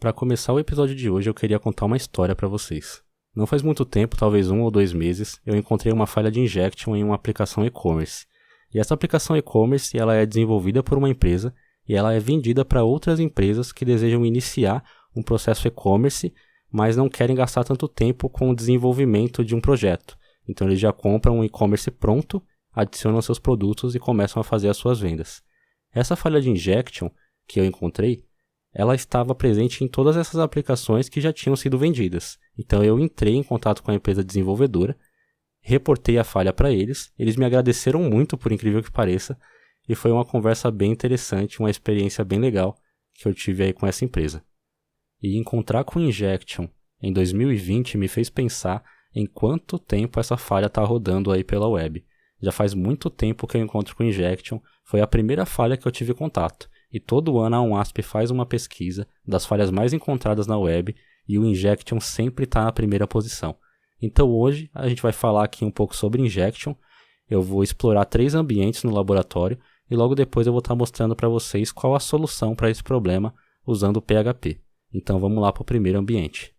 Para começar o episódio de hoje, eu queria contar uma história para vocês. Não faz muito tempo, talvez 1 ou 2 meses, eu encontrei uma falha de injection em uma aplicação e-commerce. E essa aplicação e-commerce ela é desenvolvida por uma empresa e ela é vendida para outras empresas que desejam iniciar um processo e-commerce, mas não querem gastar tanto tempo com o desenvolvimento de um projeto. Então eles já compram um e-commerce pronto, adicionam seus produtos e começam a fazer as suas vendas. Essa falha de injection que eu encontrei, ela estava presente em todas essas aplicações que já tinham sido vendidas. Então eu entrei em contato com a empresa desenvolvedora, reportei a falha para eles me agradeceram muito, por incrível que pareça, e foi uma conversa bem interessante, uma experiência bem legal que eu tive aí com essa empresa. E encontrar com injection em 2020 me fez pensar em quanto tempo essa falha está rodando aí pela web. Já faz muito tempo que eu encontro com injection, foi a primeira falha que eu tive contato. E todo ano a ONASP faz uma pesquisa das falhas mais encontradas na web e o injection sempre está na primeira posição. Então hoje a gente vai falar aqui um pouco sobre injection, eu vou explorar 3 ambientes no laboratório e logo depois eu vou estar mostrando para vocês qual a solução para esse problema usando o PHP. Então vamos lá para o primeiro ambiente.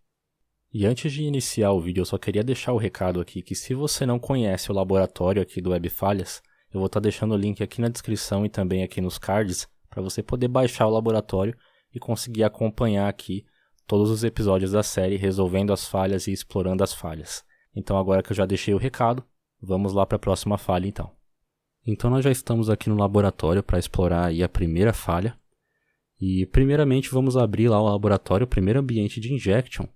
E antes de iniciar o vídeo eu só queria deixar o recado aqui que se você não conhece o laboratório aqui do Web Falhas, eu vou estar deixando o link aqui na descrição e também aqui nos cards para você poder baixar o laboratório e conseguir acompanhar aqui todos os episódios da série resolvendo as falhas e explorando as falhas. Então agora que eu já deixei o recado, vamos lá para a próxima falha então. Então nós já estamos aqui no laboratório para explorar aí a primeira falha. E primeiramente vamos abrir lá o laboratório, o primeiro ambiente de injection.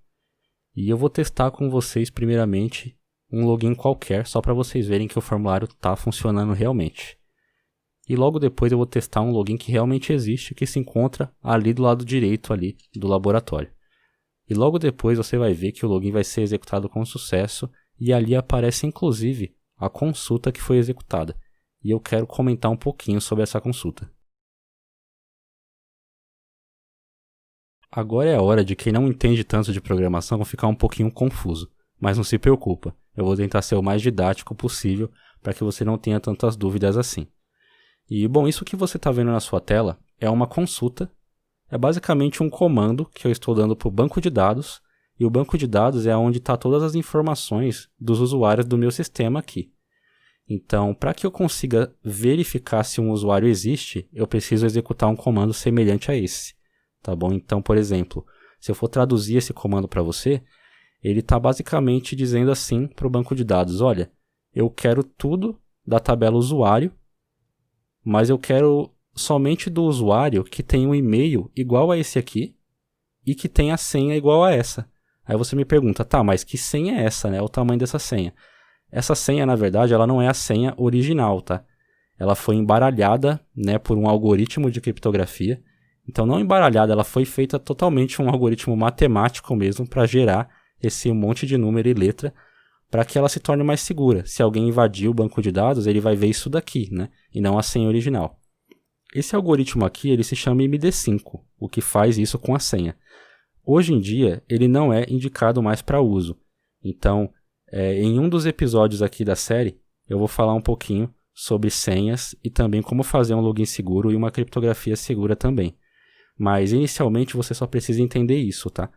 E eu vou testar com vocês primeiramente um login qualquer, só para vocês verem que o formulário está funcionando realmente. E logo depois eu vou testar um login que realmente existe, que se encontra ali do lado direito ali do laboratório. E logo depois você vai ver que o login vai ser executado com sucesso e ali aparece inclusive a consulta que foi executada. E eu quero comentar um pouquinho sobre essa consulta. Agora é a hora de quem não entende tanto de programação ficar um pouquinho confuso, mas não se preocupa, eu vou tentar ser o mais didático possível para que você não tenha tantas dúvidas assim. E bom, isso que você está vendo na sua tela é uma consulta, é basicamente um comando que eu estou dando para o banco de dados, e o banco de dados é onde está todas as informações dos usuários do meu sistema aqui. Então, para que eu consiga verificar se um usuário existe, eu preciso executar um comando semelhante a esse. Tá bom? Então, por exemplo, se eu for traduzir esse comando para você, ele está basicamente dizendo assim para o banco de dados, olha, eu quero tudo da tabela usuário, mas eu quero somente do usuário que tem um e-mail igual a esse aqui e que tem a senha igual a essa. Aí você me pergunta, tá, mas que senha é essa, né? O tamanho dessa senha. Essa senha, na verdade, ela não é a senha original, tá? Ela foi embaralhada, né, por um algoritmo de criptografia. Então, não embaralhada, ela foi feita totalmente um algoritmo matemático mesmo para gerar esse monte de número e letra para que ela se torne mais segura. Se alguém invadir o banco de dados, ele vai ver isso daqui, né? E não a senha original. Esse algoritmo aqui, ele se chama MD5, o que faz isso com a senha. Hoje em dia, ele não é indicado mais para uso. Então, em um dos episódios aqui da série, eu vou falar um pouquinho sobre senhas e também como fazer um login seguro e uma criptografia segura também. Mas, inicialmente, você só precisa entender isso, tá?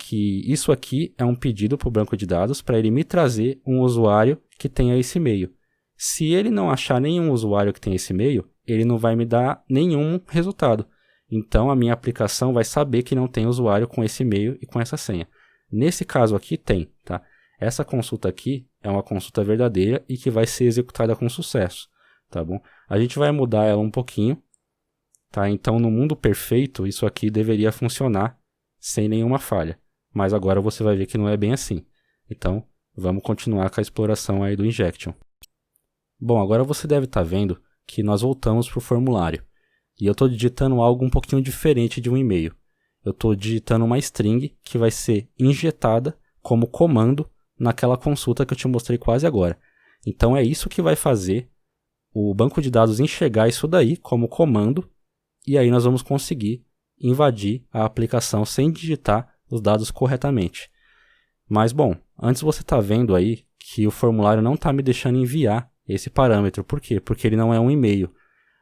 Que isso aqui é um pedido para o banco de dados para ele me trazer um usuário que tenha esse e-mail. Se ele não achar nenhum usuário que tenha esse e-mail, ele não vai me dar nenhum resultado. Então a minha aplicação vai saber que não tem usuário com esse e-mail e com essa senha. Nesse caso aqui tem, tá? Essa consulta aqui é uma consulta verdadeira e que vai ser executada com sucesso, tá bom? A gente vai mudar ela um pouquinho, tá? Então no mundo perfeito isso aqui deveria funcionar sem nenhuma falha. Mas agora você vai ver que não é bem assim. Então, vamos continuar com a exploração aí do injection. Bom, agora você deve estar vendo que nós voltamos para o formulário. E eu estou digitando algo um pouquinho diferente de um e-mail. Eu estou digitando uma string que vai ser injetada como comando naquela consulta que eu te mostrei quase agora. Então é isso que vai fazer o banco de dados enxergar isso daí como comando. E aí nós vamos conseguir invadir a aplicação sem digitar os dados corretamente. Mas bom, antes você está vendo aí que o formulário não está me deixando enviar esse parâmetro. Por quê? Porque ele não é um e-mail.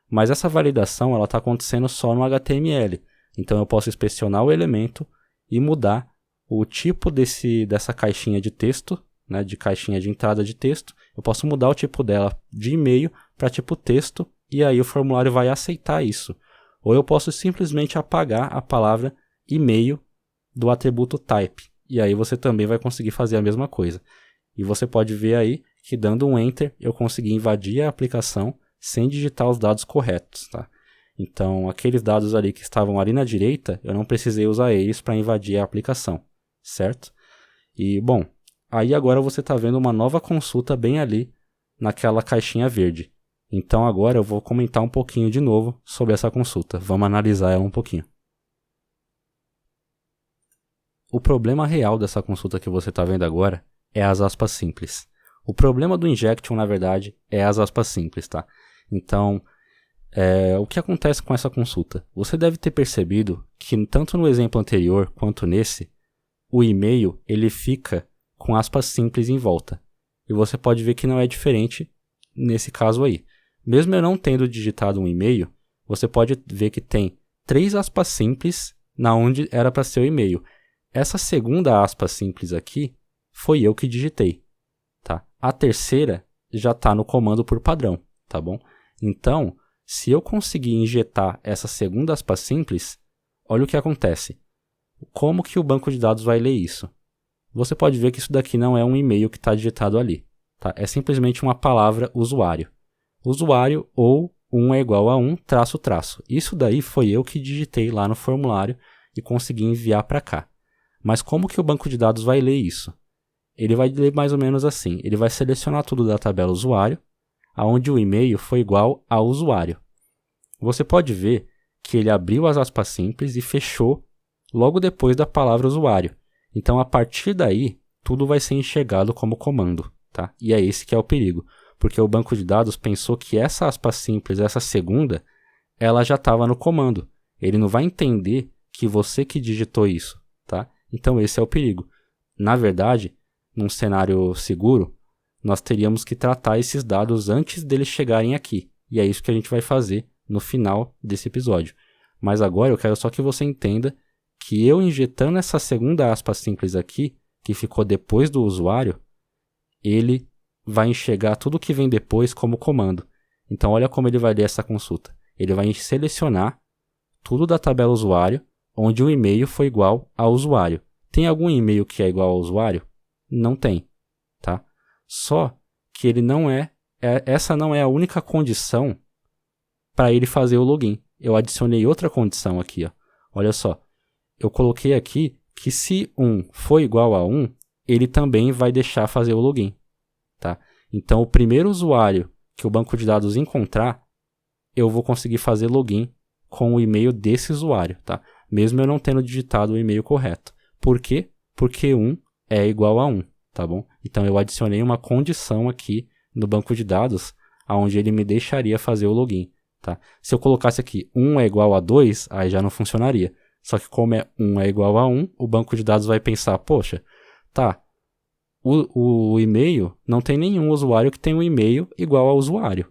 Mas essa validação está acontecendo só no HTML. Então eu posso inspecionar o elemento e mudar o tipo dessa caixinha de texto, né, de caixinha de entrada de texto. Eu posso mudar o tipo dela de e-mail para tipo texto e aí o formulário vai aceitar isso. Ou eu posso simplesmente apagar a palavra e-mail do atributo type. E aí você também vai conseguir fazer a mesma coisa. E você pode ver aí que dando um enter eu consegui invadir a aplicação sem digitar os dados corretos, tá? Então aqueles dados ali que estavam ali na direita, eu não precisei usar eles para invadir a aplicação, certo? E bom, aí agora você está vendo uma nova consulta bem ali naquela caixinha verde. Então agora eu vou comentar um pouquinho de novo sobre essa consulta. Vamos analisar ela um pouquinho. O problema real dessa consulta que você está vendo agora é as aspas simples. O problema do injection, na verdade, é as aspas simples, tá? Então, o que acontece com essa consulta? Você deve ter percebido que tanto no exemplo anterior quanto nesse, o e-mail ele fica com aspas simples em volta. E você pode ver que não é diferente nesse caso aí. Mesmo eu não tendo digitado um e-mail, você pode ver que tem 3 aspas simples na onde era para ser o e-mail. Essa segunda aspa simples aqui foi eu que digitei, tá? A terceira já está no comando por padrão, tá bom? Então, se eu conseguir injetar essa segunda aspa simples, olha o que acontece. Como que o banco de dados vai ler isso? Você pode ver que isso daqui não é um e-mail que está digitado ali, tá? É simplesmente uma palavra usuário. Usuário ou 1 é igual a 1, traço, traço. Isso daí foi eu que digitei lá no formulário e consegui enviar para cá. Mas como que o banco de dados vai ler isso? Ele vai ler mais ou menos assim. Ele vai selecionar tudo da tabela usuário, onde o e-mail foi igual a usuário. Você pode ver que ele abriu as aspas simples e fechou logo depois da palavra usuário. Então, a partir daí, tudo vai ser enxergado como comando, tá? E é esse que é o perigo, porque o banco de dados pensou que essa aspa simples, essa segunda, ela já estava no comando. Ele não vai entender que você que digitou isso, tá? Então, esse é o perigo. Na verdade, num cenário seguro, nós teríamos que tratar esses dados antes deles chegarem aqui. E é isso que a gente vai fazer no final desse episódio. Mas agora eu quero só que você entenda que eu injetando essa segunda aspa simples aqui, que ficou depois do usuário, ele vai enxergar tudo que vem depois como comando. Então olha como ele vai ler essa consulta. Ele vai selecionar tudo da tabela usuário, onde o e-mail foi igual ao usuário. Tem algum e-mail que é igual ao usuário? Não tem, tá? Só que ele essa não é a única condição para ele fazer o login. Eu adicionei outra condição aqui, ó. Olha só. Eu coloquei aqui que se 1 for igual a 1, ele também vai deixar fazer o login, tá? Então, o primeiro usuário que o banco de dados encontrar, eu vou conseguir fazer login com o e-mail desse usuário, tá? Mesmo eu não tendo digitado o e-mail correto. Por quê? Porque 1 é igual a 1, tá bom? Então, eu adicionei uma condição aqui no banco de dados, onde ele me deixaria fazer o login, tá? Se eu colocasse aqui 1 é igual a 2, aí já não funcionaria. Só que como 1 é igual a 1, o banco de dados vai pensar, poxa, tá, o e-mail não tem nenhum usuário que tenha um e-mail igual ao usuário.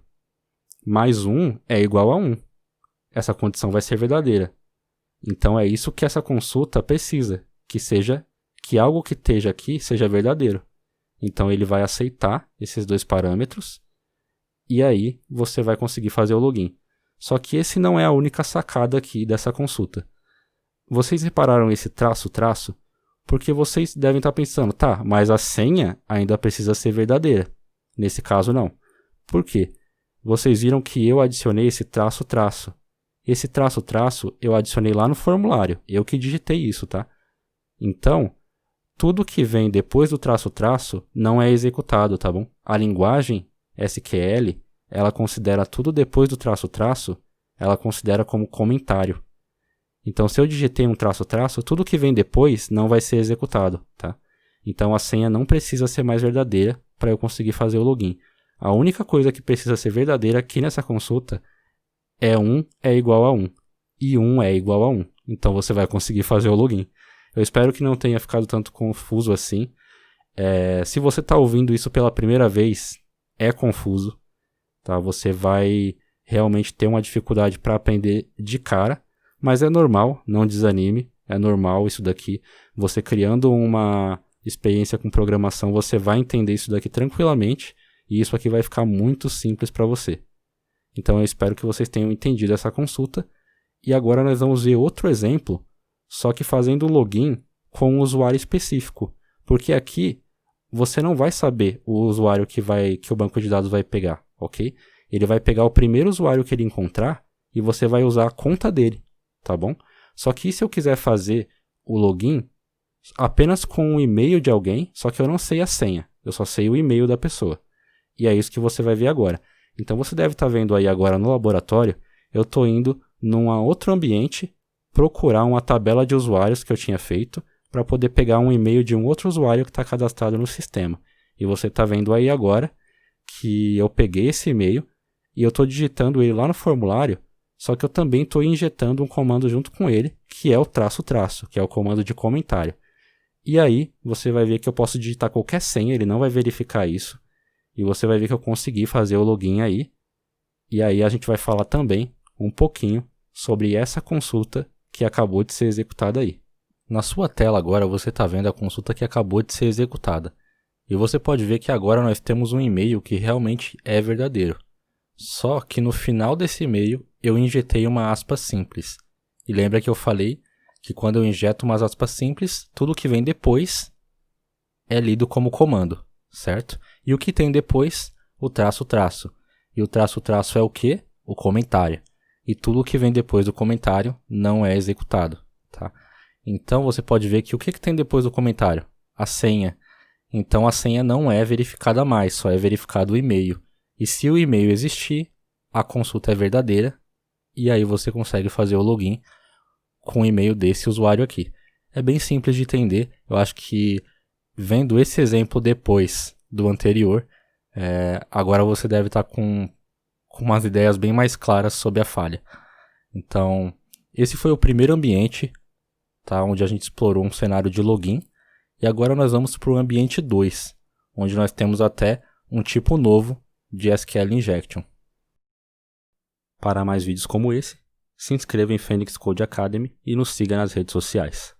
Mais 1 é igual a 1. Essa condição vai ser verdadeira. Então é isso que essa consulta precisa, que algo que esteja aqui seja verdadeiro. Então ele vai aceitar esses 2 parâmetros e aí você vai conseguir fazer o login. Só que esse não é a única sacada aqui dessa consulta. Vocês repararam esse traço? Porque vocês devem estar pensando, tá, mas a senha ainda precisa ser verdadeira. Nesse caso, não. Por quê? Vocês viram que eu adicionei esse traço. Esse traço eu adicionei lá no formulário. Eu que digitei isso, tá? Então, tudo que vem depois do traço não é executado, tá bom? A linguagem SQL, ela considera tudo depois do traço, ela considera como comentário. Então, se eu digitei um traço, tudo que vem depois não vai ser executado, tá? Então, a senha não precisa ser mais verdadeira para eu conseguir fazer o login. A única coisa que precisa ser verdadeira aqui nessa consulta é 1 é igual a 1 e 1 é igual a 1. Então, você vai conseguir fazer o login. Eu espero que não tenha ficado tanto confuso assim. Se você está ouvindo isso pela primeira vez, é confuso, tá? Você vai realmente ter uma dificuldade para aprender de cara. Mas é normal, não desanime. É normal isso daqui. Você criando uma experiência com programação, você vai entender isso daqui tranquilamente e isso aqui vai ficar muito simples para você. Então eu espero que vocês tenham entendido essa consulta. E agora nós vamos ver outro exemplo, só que fazendo o login com um usuário específico. Porque aqui você não vai saber o usuário que o banco de dados vai pegar, ok? Ele vai pegar o primeiro usuário que ele encontrar e você vai usar a conta dele, tá bom? Só que se eu quiser fazer o login apenas com o e-mail de alguém, só que eu não sei a senha, eu só sei o e-mail da pessoa. E é isso que você vai ver agora. Então você deve estar vendo aí agora no laboratório, eu estou indo num outro ambiente procurar uma tabela de usuários que eu tinha feito para poder pegar um e-mail de um outro usuário que está cadastrado no sistema. E você está vendo aí agora que eu peguei esse e-mail e eu estou digitando ele lá no formulário, só que eu também estou injetando um comando junto com ele, que é o --, que é o comando de comentário. E aí você vai ver que eu posso digitar qualquer senha, ele não vai verificar isso. E você vai ver que eu consegui fazer o login aí. E aí a gente vai falar também um pouquinho sobre essa consulta que acabou de ser executada aí. Na sua tela agora você está vendo a consulta que acabou de ser executada. E você pode ver que agora nós temos um e-mail que realmente é verdadeiro. Só que no final desse e-mail eu injetei uma aspa simples. E lembra que eu falei que quando eu injeto umas aspas simples, tudo que vem depois é lido como comando, certo? E o que tem depois? O --. E o --, é o quê? O comentário. E tudo que vem depois do comentário não é executado, tá? Então você pode ver que o que tem depois do comentário? A senha. Então a senha não é verificada mais, só é verificado o e-mail. E se o e-mail existir, a consulta é verdadeira e aí você consegue fazer o login com o e-mail desse usuário aqui. É bem simples de entender, eu acho que vendo esse exemplo depois do anterior, agora você deve estar com umas ideias bem mais claras sobre a falha. Então, esse foi o primeiro ambiente, tá, onde a gente explorou um cenário de login. E agora nós vamos para o ambiente 2, onde nós temos até um tipo novo de SQL Injection. Para mais vídeos como esse, se inscreva em Phoenix Code Academy e nos siga nas redes sociais.